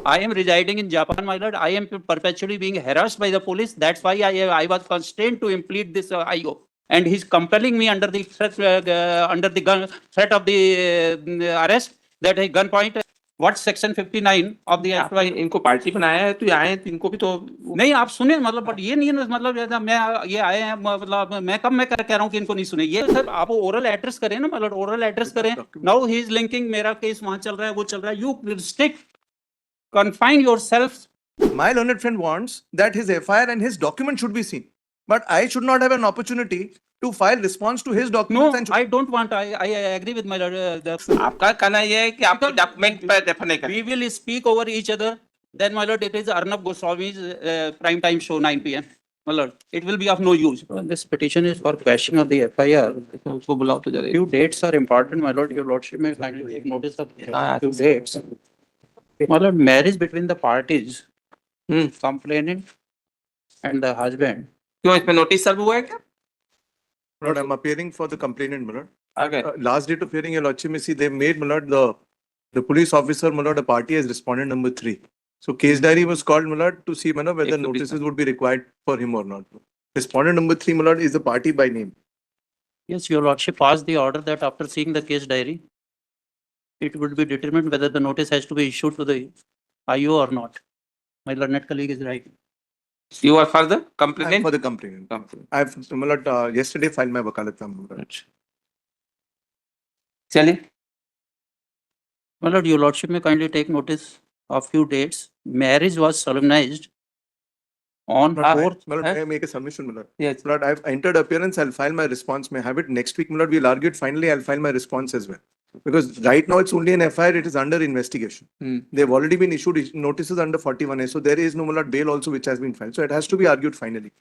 I am residing in Japan, my lord. I am perpetually being harassed by the police. That's why I was constrained to implement this IO. And he's compelling me under the threat, threat of the arrest, that a gunpoint. What section 59 of the Act? इनको party बनाया है तो ये आए हैं, तो इनको भी तो नहीं, आप सुने, मतलब बट ये नहीं है, मतलब जैसा मैं ये आए हैं, मतलब मैं कब मैं कह रहा हूँ कि इनको नहीं सुने। ये सर आप ओरल एड्रेस करें ना, मतलब ओरल एड्रेस करें। नाउ ही इज लिंकिंग, मेरा केस वहां चल रहा है, वो चल रहा है। You stick confine yourself. My learned friend wants that his FIR and his document should be seen, but I should not have an opportunity to file response to his No, documents. And I don't want. I agree with my lord. आपका कहना ये है कि आपको document पर refer नहीं करें। We will speak over each other. Then my lord, it is Arnab Goswami's prime time show 9 p.m. My lord, it will be of no use. This petition is for quashing of the FIR. उसको बुलाओ तो जरा। Few dates are important, my lord. Your lordship may kindly take notice of few dates. My lord, marriage between the parties, complainant and the husband. क्यों इसमें notice serve हुआ है क्या? Lord, I'm appearing for the complainant, my lord. Okay. Last date of hearing, your lordship may see they've made, my lord, the police officer, my lord, a party as respondent number 3. So case diary was called, my lord, to see, my lord, whether 120. notices would be required for him or not. Respondent number 3, my lord, is the party by name. Yes, your lordship passed the order that after seeing the case diary, it would be determined whether the notice has to be issued to the IO or not. My learned colleague is right. You are for the I'm complainant? for the complainant. I've, my lord, yesterday filed my wakalatnama, my lord. चलिए। My lord, your lordship may kindly take notice of few dates. Marriage was solemnized on My lord, 4th. my lord, may I make a submission, my lord? Yes. My lord, I've entered appearance, I'll file my response. May I have it next week, my lord? We'll argue it. Finally, I'll file my response as well. Because right now it's only an FIR, it is under investigation. They've already been issued notices under 41A. So there is no, my lord, bail also which has been filed. So it has to be argued finally.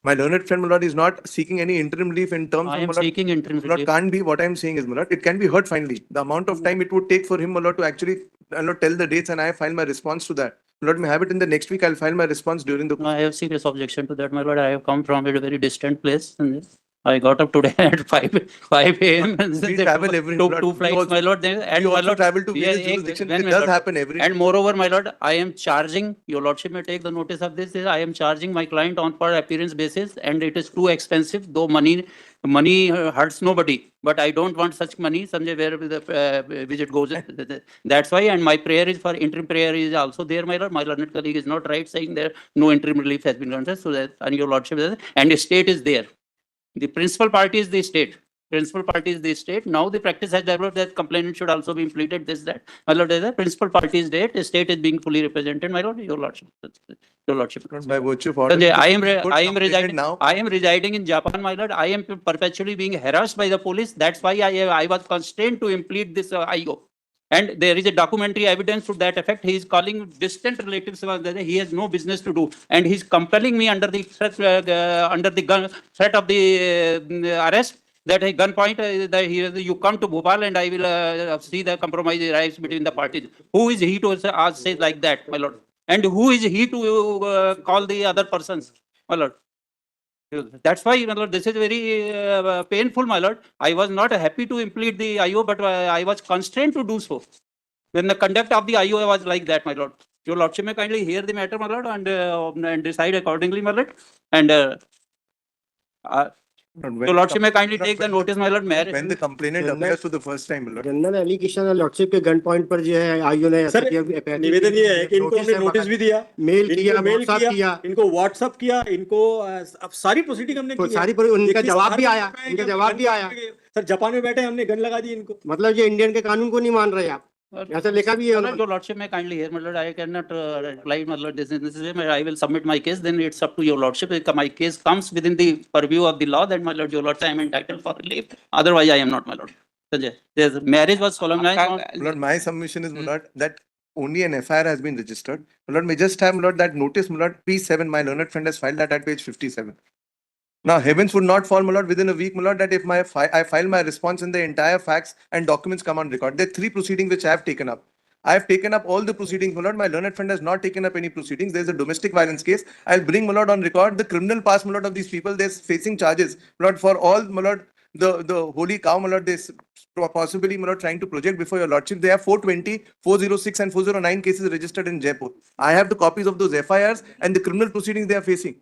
My learned friend, my lord, is not seeking any interim relief in terms I of, am my lord, seeking interim my lord, relief. can't be what I'm saying is, my lord, it can be heard finally. The amount of time it would take for him, my lord, to actually, my lord, tell the dates and I file my response to that. My lord, may I have it in the next week. I'll file my response during the. No, I have serious objection to that, my lord. I have come from a very distant place. And I got up today at 5 a.m. and We travel every- took Lord, two we flights, also- my lord. And We my also lord, travel to yeah, various jurisdictions. when It my does lord- happen every And moreover, my lord, I am charging, your lordship may take the notice of this, I am charging my client on per appearance basis, and it is too expensive, though money hurts nobody. But I don't want such money, Sanjay, where the visit goes. That's why, and my prayer is for interim prayer is also there, my lord. My learned colleague is not right saying there no interim relief has been granted, so that, and your lordship, and the state is there. The principal party is the state. Principal party is the state. Now the practice has developed that complainant should also be implemented. This, that. My lord, the principal party is there. The state is being fully represented. My lord, your lordship. Your lordship. by virtue of order. Sanjay, I Court am completed residing now. I am residing in Japan, my lord. I am perpetually being harassed by the police. That's why I was constrained to implement this IO. And there is a documentary evidence to that effect. He is calling distant relatives that he has no business to do, and he's compelling me under the threat, threat of the arrest. That a gunpoint, that you come to Bhopal and I will see the compromise arrives between the parties. Who is he to say like that, my lord? And who is he to call the other persons, my lord? That's why, my lord, this is very painful, my lord. I was not happy to implement the IO, but I was constrained to do so. When the conduct of the IO was like that, my lord. Your lordship may kindly hear the matter, my lord, and decide accordingly, my lord. And your lordship may kindly take the notice, my lord. When the complainant appears for the first time, my lord. General allegation lordship के gun point पर जो है IO ने sir निवेदन ये है कि इनको हमने नोटिस भी दिया, मेल किया, इनको मेल व्हाट्सएप किया, इनको व्हाट्सएप किया, इनको अब सारी प्रोसीडिंग हमने की सारी उनका जवाब भी आया, इनका जवाब भी आया। सर जापान में बैठे हमने गन लगा दी इनको। मतलब ये इंडियन के कानून को नहीं मान रहे आप, ऐसा लिखा भी है। Your lordship may kindly hear, my lord. I cannot reply, my lord. This is I will submit my case. Then it's up to your lordship. If my case comes within the purview of the law, then my lord, your lordship, I am entitled for relief. Otherwise, I am not, my lord. Sanjay, there's marriage was solemnized on. My lord, my submission is, my lord, that only an FIR has been registered. My lord, may just have, my lord, that notice, my lord, P7, my learned friend has filed that at page 57. Now, heavens would not fall, my lord, within a week, my lord, that if I file my response and the entire facts and documents come on record. There are 3 proceedings which I have taken up. I have taken up all the proceedings, my lord. My learned friend has not taken up any proceedings. There's a domestic violence case. I'll bring, my lord, on record the criminal past, my lord, of these people. They're facing charges, my lord, for all, my lord, the holy cow, my lord, this possibly, my lord, trying to project before your lordship. They have 420, 406 and 409 cases registered in Jaipur. I have the copies of those FIRs and the criminal proceedings they are facing.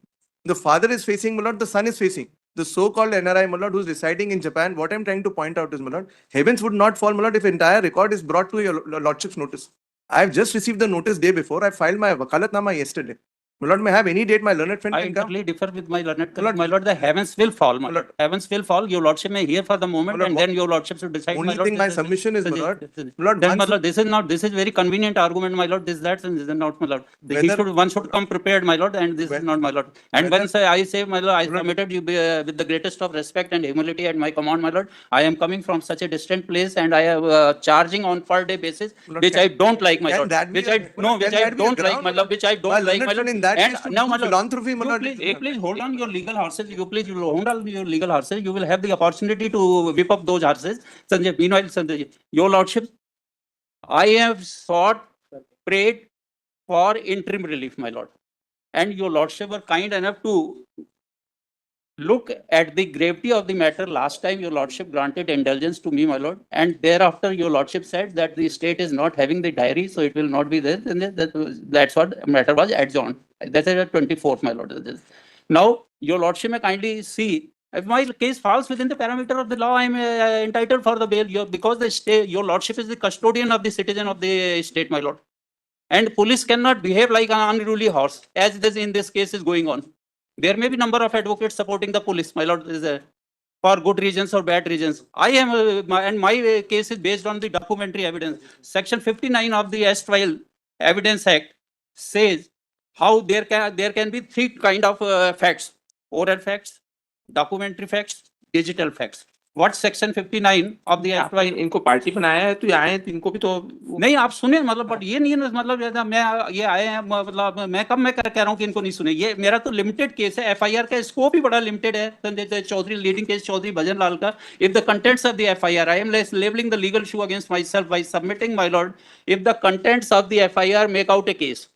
The father is facing, my lord, the son is facing. The so-called NRI, my lord, who's residing in Japan, what I'm trying to point out is, my lord, heavens would not fall, my lord, if entire record is brought to your lordship's notice. I've just received the notice day before. I filed my wakalatnama yesterday. My lord, may I have any date my learned friend I can come? entirely differ with my learned Lord- colleague. My lord, the heavens will fall, my My lord. lord- Heavens will fall. Your lordship may hear for the moment, My lord, and then your lordship should decide. Only my lord, thing my this submission is, my this lord, this my lord, Then, my once- lord, this is very convenient argument, my lord. This, this is not, my lord. Whether- One should come prepared, my lord, and this is Whether- not, my lord. And whether- once I say, my lord, I My lord- submitted you with the greatest of respect and humility at my command, my lord. I am coming from such a distant place, and I am charging on per day basis, My lord, which can- I don't like, my can lord. that be Which a- I my no, lord, which can I that be a don't like, ground, my my lord. Which I don't My like, my learned lord. friend in that And case to now, do my lord, philanthropy, my you lord. please hold on your legal horses. You please hold on your legal horses. You will have the opportunity to whip up those horses. Sanjay, meanwhile, Sanjay, your lordship, I have sought, prayed for interim relief, my lord. And your lordship were kind enough to look at the gravity of the matter. Last time, your lordship granted indulgence to me, my lord. And thereafter, your lordship said that the state is not having the diary, so it will not be there. And that's what matter was adjourned. That's the 24th, my lord. Now, your lordship may kindly see, if my case falls within the parameter of the law, I am entitled for the bail. Because the state, your lordship is the custodian of the citizen of the state, my lord. And police cannot behave like an unruly horse, as this in this case is going on. There may be number of advocates supporting the police, my lord, for good reasons or bad reasons. I am, and my case is based on the documentary evidence. Section 59 of the S-File Evidence Act says how there can be three kind of facts: oral facts, documentary facts, digital facts. What section 59 of the आपने S-File इनको party बनाया है तो ये आए हैं तो इनको भी तो नहीं आप सुने मतलब बट ये नहीं है मतलब मैं ये आए हैं मतलब मैं कह रहा हूँ कि इनको नहीं सुने ये मेरा तो लिमिटेड केस है एफआईआर का स्कोप ही बड़ा लिमिटेड है संजय चौधरी लीडिंग केस चौधरी भजन लाल का if the contents of the FIR I am labelling the legal issue against my self by submitting my lord if the contents of the FIR make out A case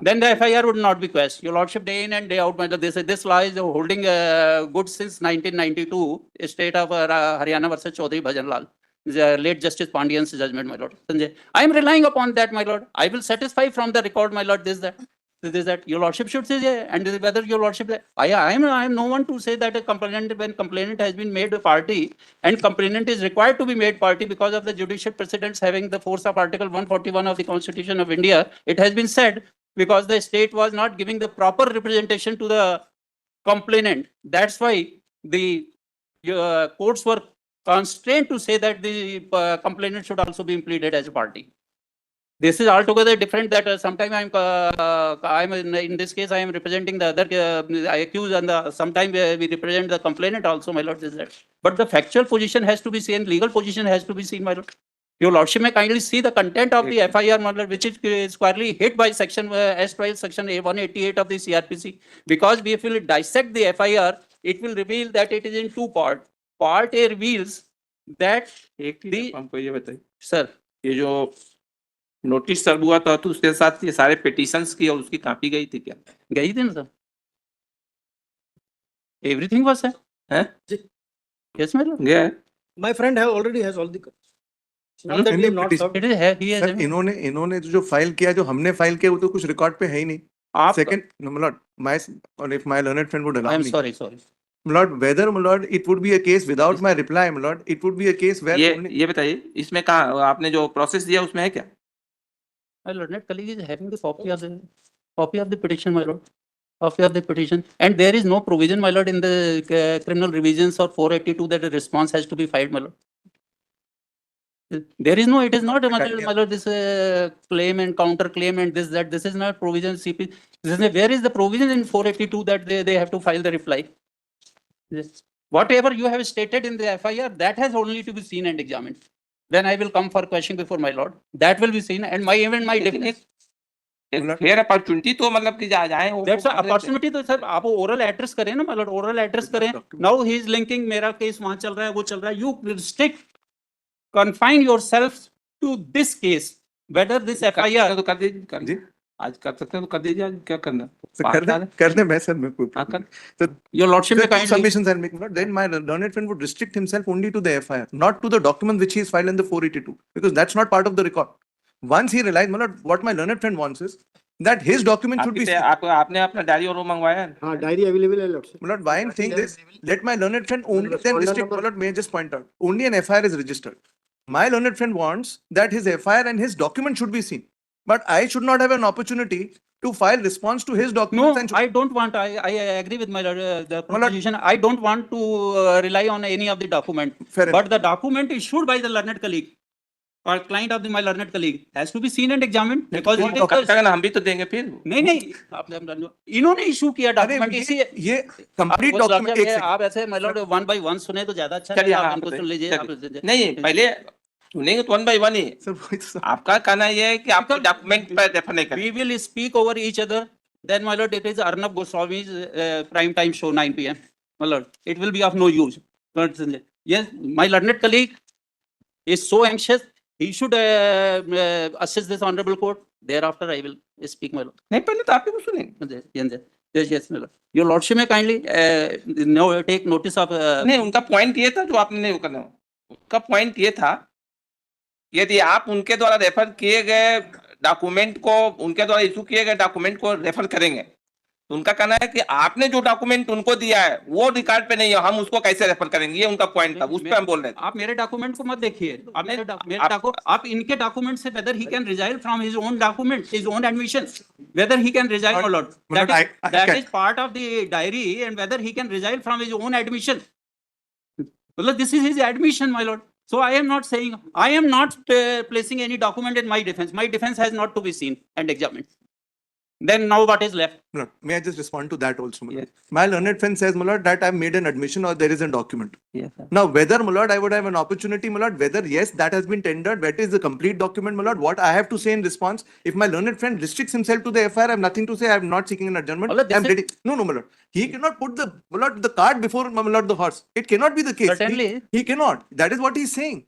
then the FIR would not be quashed. Your lordship, day in and day out, this law is holding good since 1992, state of Haryana versus Chaudhary Bhajan Lal. The late Justice Pandian's judgment, my lord. Sanjay, I am relying upon that, my lord. I will satisfy from the record, my lord, this that your lordship should say, and whether your lordship, I am no one to say that a complainant, when complainant has been made a party, and complainant is required to be made party because of the judicial precedents having the force of Article 141 of the Constitution of India, it has been said, because the state was not giving the proper representation to the complainant. That's why the courts were constrained to say that the complainant should also be pleaded as a party. This is altogether different. That sometime I'm in this case I am representing the other accused, and sometime we represent the complainant also, my lord. Is that? But the factual position has to be seen. Legal position has to be seen, my lord. Your lordship may kindly see the content of the FIR, my lord, which is squarely hit by section S12, section 188 of the CRPC. Because if we will dissect the FIR, it will reveal that it is in two parts. Part A reveals that एक चीज आप हमको ये बताइए sir. ये जो notice serve हुआ था तो उसके साथ ये सारे पिटीशंस की और उसकी कॉपी गई थी क्या गई थी ना सर एवरीथिंग वाज है यस my lord गया है My friend have already has all the. Now that we have not served. it is है he सर has इन्होंने जो फाइल किया जो हमने फाइल किया वो तो कुछ रिकॉर्ड पे है ही नहीं आप सेकंड लॉर्ड माय और if my learned friend would I allow um me sorry lord whether lord it would be a case without my reply lord it would be a case where ये बताइए इसमें कहा आपने जो process दिया उसमें है क्या my lord net colleague is having the copy of the petition, my lord, copy of the petition, and there is no provision, my lord, in the criminal revisions or 482 that a response has to be filed, my lord. There is no, it is not, my lord, this claim and counter claim and this, that, this is not provision CP. Where is the provision in 482 that they have to file the reply? Yes. Whatever you have stated in the FIR, that has only to be seen and examined. Then I will come for question before my lord. That will be seen, and my even my defense. एक fair opportunity तो मतलब कि जाए वो That's an opportunity तो sir आप oral address करें ना मतलब ओरल एड्रेस करें नाउ ही इज लिंकिंग मेरा केस वहां चल रहा है वो चल रहा है you stick confine yourself to this case whether this FIR तो कर दीजिए जी आज कर सकते हैं तो कर दीजिए, आज क्या करना So बात क्या है? करने मैं sir, मैं कोई हाँ, problem कर। नहीं. Your lordship So may two kindly, submissions I'll make, then my learned friend would restrict himself only to the FIR, not to the document which he is filed in the 482, because that's not part of the record. Once he realized, my lord, what my learned friend wants is that his document should be seen. आपने अपना diary और वो मंगवाया है? हाँ diary available है lordship. My lord, why I'm saying this, let my learned friend only then Respondent restrict, my number- lord, may I just point out, only an FIR is registered. My learned friend wants that his FIR and his document should be seen. But I should not have an opportunity to file response to his no, documents and should- I don't want, I agree with my, the lord- proposition. I don't want to rely on any of the document. Fair enough. But the document issued by the learned colleague or client of my learned colleague has to be seen and examined because it तो is the, हम भी तो देंगे फिर। नहीं, इन्होंने issue किया अरे डॉक्यूमेंट इसी ये complete आप- document, एक आप ऐसे मतलब 1 by 1 सुने तो ज्यादा अच्छा चलिए, रहेगा, आप हाँ, इनको बताइए, सुन लीजिए, चलिए। आप- नहीं, पहले सुनेंगे तो 1 by 1 ही। second. Sir, वही तो- आपका कहना ये है कि आपको डॉक्यूमेंट पर रेफर नहीं करें। We will speak over each other. Then, my lord, it is Arnab Goswami's prime time show 9 p.m. My lord, it will be of no use. Lord Sanjay. Yes, my learned colleague is so anxious. He should assist this honorable court. Thereafter, I will speak, my lord. नहीं, पहले तो आप ही को सुनेंगे। Yes, my lord. Your lordship may kindly no, take notice of. नहीं, उनका point ये था जो आपने नहीं करना। उनका पॉइंट ये था, यदि आप उनके द्वारा रेफर किए गए डॉक्यूमेंट को, उनके द्वारा इशू किए गए डॉक्यूमेंट को रेफर करेंगे, तो उनका कहना है कि आपने जो डॉक्यूमेंट उनको दिया है वो रिकॉर्ड पे नहीं है, हम उसको कैसे रेफर करेंगे, ये उनका पॉइंट था, उस पर हम बोल रहे थे। आप मेरे डॉक्यूमेंट को मत देखिए, आप मेरे आप- आप इनके डॉक्यूमेंट से whether he can resign from his own document, his own admission, whether he can resign or not. My lord, I That can- is part of the diary, and whether he can resign from his own admission. Well, this is his admission, my lord. So I am not saying, I am not placing any document in my defense. My defense has not to be seen and examined. Then now what is left? My lord, may I just respond to that also, my lord? Yes. My learned friend says, my lord, that I've made an admission or there is a document. Yes, sir. Now, whether, my lord, I would have an opportunity, my lord, whether yes, that has been tendered, that is the complete document, my lord, what I have to say in response. If my learned friend restricts himself to the FIR, I have nothing to say. I am not seeking an adjournment. My lord, this I am is- ready. No, my lord. He cannot put my lord, the cart before, my lord, the horse. It cannot be the case. Certainly. He cannot. That is what he's saying.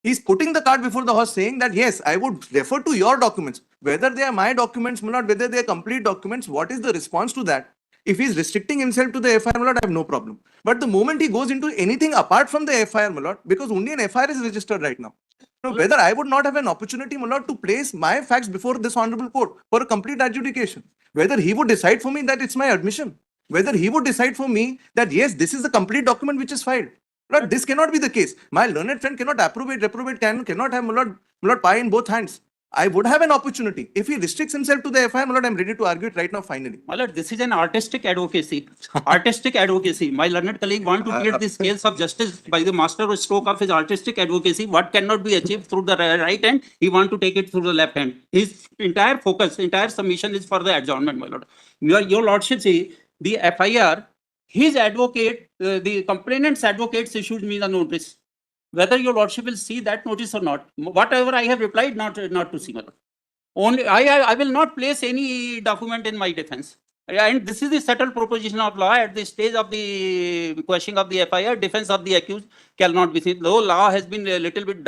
He's putting the cart before the horse, saying that yes, I would refer to your documents, whether they are my documents, my lord, whether they are complete documents. What is the response to that? If he's restricting himself to the FIR, my lord, I have no problem. But the moment he goes into anything apart from the FIR, my lord, because only an FIR is registered right now. Now, whether I would not have an opportunity, my lord, to place my facts before this honorable court for a complete adjudication, whether he would decide for me that it's my admission, whether he would decide for me that yes, this is the complete document which is filed. Lord, this cannot be the case. My learned friend cannot approve, reprobate, cannot have, my lord, pie in both hands. I would have an opportunity. If he restricts himself to the FIR, my lord, I'm ready to argue it right now, finally. My lord, this is an artistic advocacy. Artistic advocacy. My learned colleague want to create the scales of justice by the master stroke of his artistic advocacy. What cannot be achieved through the right hand, he want to take it through the left hand. His entire focus, entire submission is for the adjournment, my lord. Your lordship see, the FIR, his advocate, the complainant's advocates issued me the notice. Whether your lordship will see that notice or not, whatever I have replied, not to see, my lord. Only I will not place any document in my defense. And this is the settled proposition of law at the stage of the questioning of the FIR, defense of the accused cannot be seen. Though law has been a little bit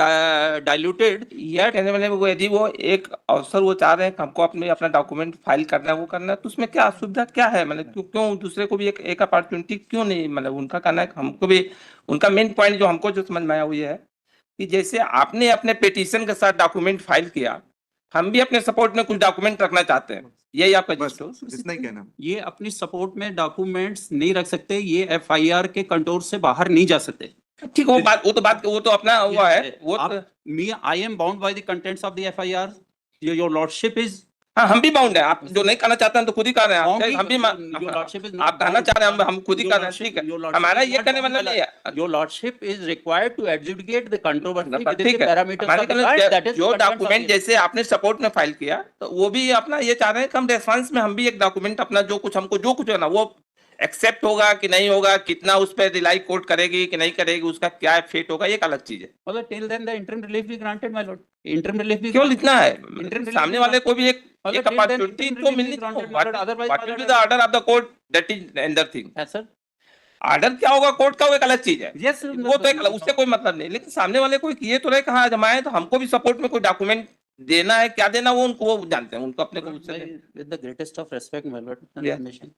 diluted, yet कहने वाले वो यदि वो एक अवसर वो चाह रहे हैं कि हमको अपना डॉक्यूमेंट फाइल करना है, वो करना है, तो उसमें क्या असुविधा क्या है? मतलब क्यों दूसरे को भी एक अपॉर्चुनिटी क्यों नहीं? मतलब उनका कहना है कि हमको भी, उनका मेन पॉइंट जो हमको जो समझ में आया वो ये है कि जैसे आपने अपने पिटीशन के साथ डॉक्यूमेंट फाइल किया, हम भी अपने सपोर्ट में कुछ डॉक्यूमेंट रखना चाहते हैं, यही आपका बस जिस्ट इतना ही कहना है। ये अपनी सपोर्ट में डॉक्यूमेंट्स नहीं रख सकते, ये FIR के कंट्रोल से बाहर नहीं जा सकते। ठीक है, वो तो अपना हुआ है वो तो, I am bound by the contents of the FIR. Your lordship is हाँ हम भी बाउंड है। आप जो नहीं कहना चाहते हैं तो खुद ही कह रहे हैं, bound. हम भी Your lordship is not आप कहना bound. चाह रहे हैं, हम खुद ही Your कह रहे हैं, lordship- ठीक है। your lordship हमारा is ये not कहने bound मतलब by नहीं है। Your lordship is required to adjudicate the controversy within the ठीक है, parameters हमारे of the कहने court. That is जो the contents of document the- जैसे आपने सपोर्ट में फाइल किया, तो वो भी अपना ये चाह रहे हैं कि हम रेस्पॉन्स में हम भी एक डॉक्यूमेंट अपना जो कुछ हमको जो कुछ है ना वो एक्सेप्ट होगा कि नहीं होगा, कितना उस पर रिलाई कोर्ट करेगी कि नहीं करेगी, उसका क्या इफेक्ट होगा, ये एक अलग चीज है। Well, till then the interim relief be granted, my lord. Interim relief be केवल इतना है, Interim सामने relief- वाले को भी एक Well, एक till then अपॉर्चुनिटी interim तो relief मिलनी is granted, चाहिए। my lord. Otherwise, what my will be lord- the order of the court, that is another thing. Yes, sir. Order क्या होगा कोर्ट का, वो एक अलग चीज है। Yes, sir. वो तो एक उससे कोई मतलब नहीं, लेकिन सामने वाले को ये तो रहे कि हाँ जब आए तो हमको भी सपोर्ट में कोई डॉक्यूमेंट देना है क्या देना वो उनको वो जानते हैं, उनको अपने को उससे With the greatest of respect, my lord, and Yeah. submission,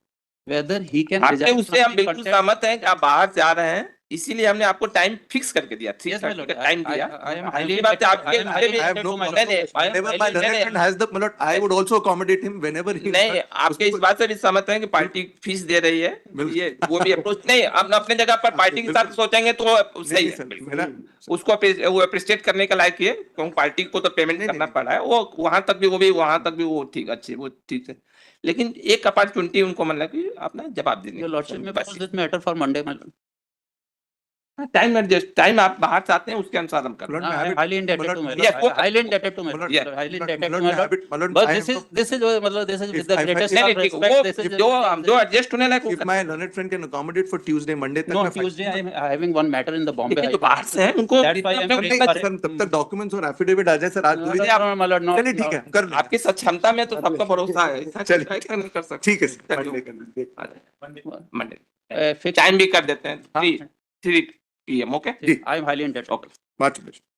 whether he can. आपने resign उससे from हम the बिल्कुल content- सहमत हैं कि आप बाहर जा रहे हैं, इसीलिए हमने आपको टाइम फिक्स करके दिया, Yes, my 3:30 lord. का टाइम दिया। I am highly दूसरी बात है, indebted- I am highly आपके I have indebted no to my problem. नहीं, lord. I am Whenever highly my indebted- learned friend has the, my lord, I would also accommodate him whenever he. नहीं, आपके इस बात से भी सहमत हैं कि पार्टी फीस दे रही है, बिल्कुल। ये वो भी अप्रोच नहीं, आप अपने जगह पर पार्टी के साथ सोचेंगे तो सही है, सर, बिल्कुल। मेरा उसको वो अप्रिशिएट करने का लायक है, क्योंकि पार्टी को तो पेमेंट नहीं, करना नहीं। पड़ा है, वो वहां तक भी वो ठीक अच्छी वो ठीक है, लेकिन एक अपॉर्चुनिटी उनको मतलब कि अपना जवाब देने Your की। lordship may बस propose this matter for Monday, my lord. Time adjust, time आप बाहर से आते हैं उसके अनुसार हम कर रहे Lord, I may I am have it- highly indebted Lord, to my Lord, lord. Yes, वो- Highly indebted to my lord. Lord, Highly Lord, indebted to Lord, my may I have lord. it- my lord, But I this am is, this is, मतलब, this is If with the I- if I- greatest नहीं, of नहीं, ठीक, respect. This वो is जो adjust होने लायक वो if कर- my learned friend can accommodate for Tuesday, Monday तक No, मैं file Tuesday I करूंगा। am having one matter in the Bombay. लेकिन High जो Court. बाहर से हैं उनको That's why I am अपने- very- नहीं, सर, तब तक डॉक्यूमेंट्स और एफिडेविट आ जाए सर, आज पूरी No, no, my lord, no. चलिए ठीक है, कर लेंगे। आपकी क्षमता में तो सबका भरोसा है, ऐसा चलिए। कैसे नहीं कर सकते। ठीक है सर, चलिए। Monday कर लेंगे। Monday Fix. टाइम भी कर देते हैं, हाँ। 3 PM, okay ji. I am highly indebted. Okay. Much appreciated.